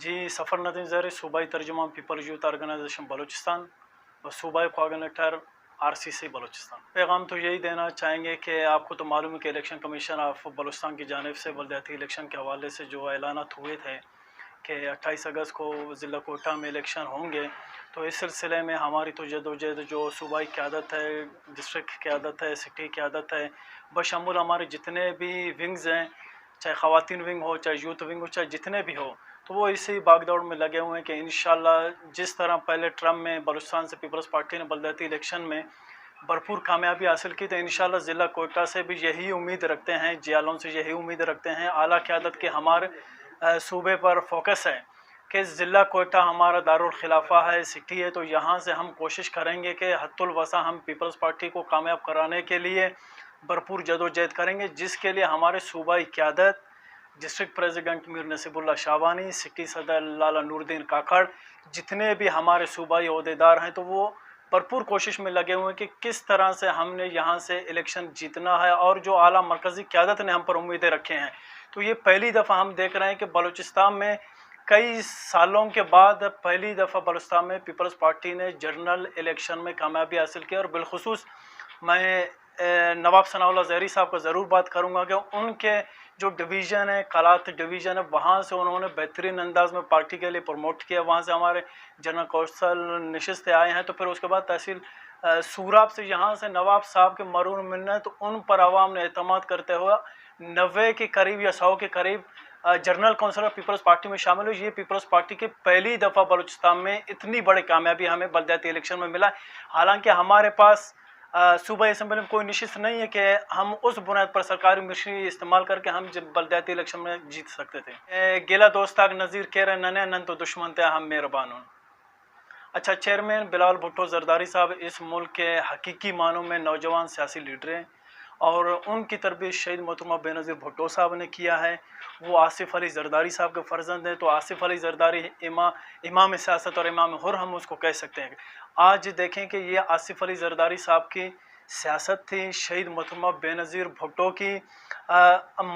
जी सफ़र नदीम ज़र सूबाई तर्जुमान peoples youth organisation Balochistan और सूबाई कोऑर्डिनेटर आरसीसी बलूचिस्तान। पैगाम तो यही देना चाहेंगे कि आपको तो मालूम है कि इलेक्शन कमीशन ऑफ बलूचिस्तान की जानिब से बलदियाती इलेक्शन के हवाले से जो ऐलानात हुए थे कि 28 अगस्त को ज़िला कोटा में इलेक्शन होंगे, तो इस सिलसिले में हमारी तो जदोजहद जो सूबाई क़यादत है, डिस्ट्रिक्ट क़यादत है, सिटी क़यादत है, बशमूल हमारे जितने भी विंग्स हैं, चाहे ख़वातीन विंग हो, चाहे यूथ विंग हो, चाहे जितने भी हो, तो वो इसी भागदौड़ में लगे हुए हैं कि इंशाल्लाह जिस तरह पहले ट्रम में बलूचिस्तान से पीपल्स पार्टी ने बलदियाती इलेक्शन में भरपूर कामयाबी हासिल की, तो इंशाल्लाह ज़िला कोटा से भी यही उम्मीद रखते हैं, जियालों से यही उम्मीद रखते हैं। आला क़यादत के हमारे सूबे पर फोकस है कि ज़िला कोटा हमारा दारुल खिलाफा है, सिटी है, तो यहाँ से हम कोशिश करेंगे कि हद्दुल वसा हम पीपल्स पार्टी को कामयाब कराने के लिए भरपूर जदोजहद करेंगे, जिसके लिए हमारे सूबाई क़यादत, district president Mir Naseebullah Shabani, city सदर लाला नूरुद्दीन काकड़, जितने भी हमारे सूबाई ओहदेदार हैं, तो वो भरपूर कोशिश में लगे हुए हैं कि किस तरह से हमने यहाँ से इलेक्शन जीतना है। और जो आला मरकज़ी क़यादत ने हम पर उम्मीदें रखे हैं, तो ये पहली दफ़ा हम देख रहे हैं कि बलूचिस्तान में कई सालों के बाद पहली दफ़ा बलूचिस्तान में पीपल्स पार्टी ने जनरल इलेक्शन में कामयाबी हासिल की। और बिलखुसूस मैं नवाब सनाउल्लाह ज़हरी साहब का ज़रूर बात करूँगा कि उनके जो डिवीज़न है, कलात डिवीज़न है, वहाँ से उन्होंने बेहतरीन अंदाज में पार्टी के लिए प्रमोट किया। वहाँ से हमारे जनरल कौंसल नशिस्ते आए हैं, तो फिर उसके बाद तहसील सूराब से यहाँ से नवाब साहब के मरून मिन्नत, तो उन पर आवाम ने एतमाद करते हुए 90 के करीब या 100 के करीब जनरल कौंसिल पीपल्स पार्टी में शामिल हुई। ये पीपल्स पार्टी के पहली दफ़ा बलूचिस्तान में इतनी बड़ी कामयाबी हमें बलदियाती इलेक्शन में मिला। हालांकि हमारे पास सूबाई असम्बली में कोई नशिस्त नहीं है कि हम उस बुनियाद पर सरकारी मशीनरी इस्तेमाल करके हम जब बलदियाती इलेक्शन में जीत सकते थे। गिला दोस्ताक नज़ीर कह रहे नने नन तो दुश्मन थे हम मेहरबान। अच्छा, चेयरमैन बिलाल भुट्टो जरदारी साहब इस मुल्क के हकीकी मानों में नौजवान सियासी लीडर हैं और उनकी तरबियत शहीद मोहतरमा बेनज़ीर भुट्टो साहब ने किया है। वो आसिफ अली जरदारी साहब के फ़र्जंद हैं, तो आसिफ अली जरदारी इमाम सियासत और इमाम हुर हम उसको कह सकते हैं। आज देखें कि ये आसिफ अली जरदारी साहब की सियासत थी। शहीद मोहतरमा बेनज़ीर भुट्टो की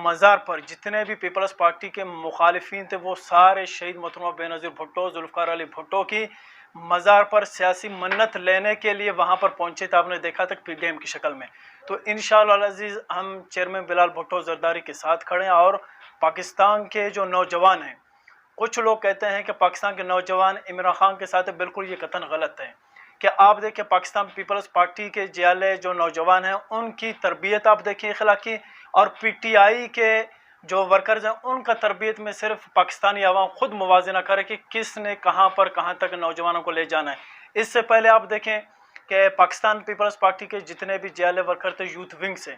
मज़ार पर जितने भी पीपल्स पार्टी के मुखालिफिन थे, वो सारे शहीद मोहतरमा बेनज़ीर भुट्टो, जुल्फ़िकार अली भुट्टो की मज़ार पर सियासी मन्नत लेने के लिए वहाँ पर पहुँचे थे। आपने देखा था पीडीएम की शक्ल में। तो इंशाअल्लाह अज़ीज़ हम चेयरमैन बिलाल भुट्टो जरदारी के साथ खड़े हैं। और पाकिस्तान के जो नौजवान हैं, कुछ लोग कहते हैं कि पाकिस्तान के नौजवान इमरान खान के साथ है, बिल्कुल ये कथन गलत है। कि आप देखिए पाकिस्तान पीपल्स पार्टी के जियाले जो नौजवान हैं, उनकी तरबियत आप देखिए अखलाकी, और पीटीआई के जो वर्कर्स हैं उनका तरबियत में सिर्फ पाकिस्तानी अवाम खुद मुवाजना करे कि किसने कहाँ पर कहाँ तक नौजवानों को ले जाना है। इससे पहले आप देखें कि पाकिस्तान पीपल्स पार्टी के जितने भी जियाले वर्कर थे यूथ विंग से,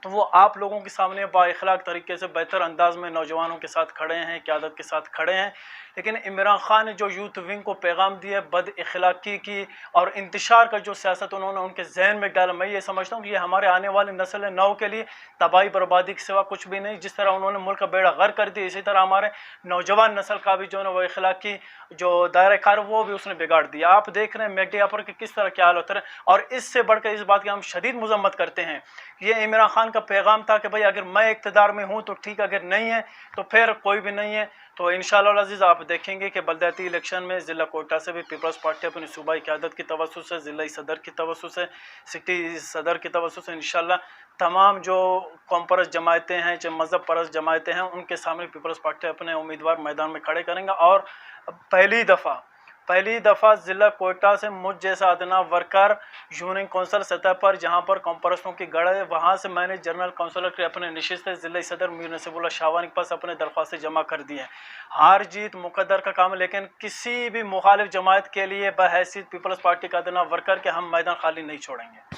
तो वो आप लोगों के सामने बाइखलाक तरीके से बेहतर अंदाज में नौजवानों के साथ खड़े हैं, क़यादत के साथ खड़े हैं। लेकिन इमरान खान ने जो यूथ विंग को पैगाम दिया बद इखलाकी की और इंतशार का जो सियासत उन्होंने उनके जहन में डाला, मैं ये समझता हूँ कि ये हमारे आने वाली नस्ल नौ के लिए तबाही बर्बादी के सिवा कुछ भी नहीं। जिस तरह उन्होंने मुल्क का बेड़ा गर्क कर दिया, इसी तरह हमारे नौजवान नस्ल का भी जो है वो इखलाकी जो दायरा कार वो भी उसने बिगाड़ दिया। आप देख रहे हैं मीडिया पर कि किस तरह क्या हाल होता है। और इससे बढ़कर इस बात की हम शदीद मजम्मत करते हैं। ये इमरान खान का पैगाम था कि भाई अगर मैं इक़्तिदार में हूँ तो ठीक, अगर नहीं है तो फिर कोई भी नहीं है। तो इंशाअल्लाह अज़ीज़ आप देखेंगे कि बलदियाती इलेक्शन में ज़िला कोटा से भी पीपल्स पार्टी अपनी सूबाई क़यादत की तवस्सुस से, ज़िला सदर की तवस्सुस से, सिटी सदर की तवस्सुस से इंशाअल्लाह तमाम जो कौम परस्त जमायतें हैं, चाहे मज़हब परस्त जमायतें हैं, उनके सामने पीपल्स पार्टी अपने उम्मीदवार मैदान में खड़े करेंगे। और पहली दफ़ा ज़िला कोटा से मुझ जैसा अदना वर्कर यूनियन कौंसिल सतह पर जहाँ पर कॉम्परस्तों की गढ़ है, वहाँ से मैंने जनरल कौंसिलर के अपने नशिस्त ज़िला सदर मीर नसीबुल्लाह शाबानी के पास अपने दरख्वास्तें जमा कर दी हैं। हार जीत मुकद्दर का काम है, लेकिन किसी भी मुखालिफ जमात के लिए बहैसियत पीपल्स पार्टी का अदना वर्कर के हम मैदान खाली नहीं छोड़ेंगे।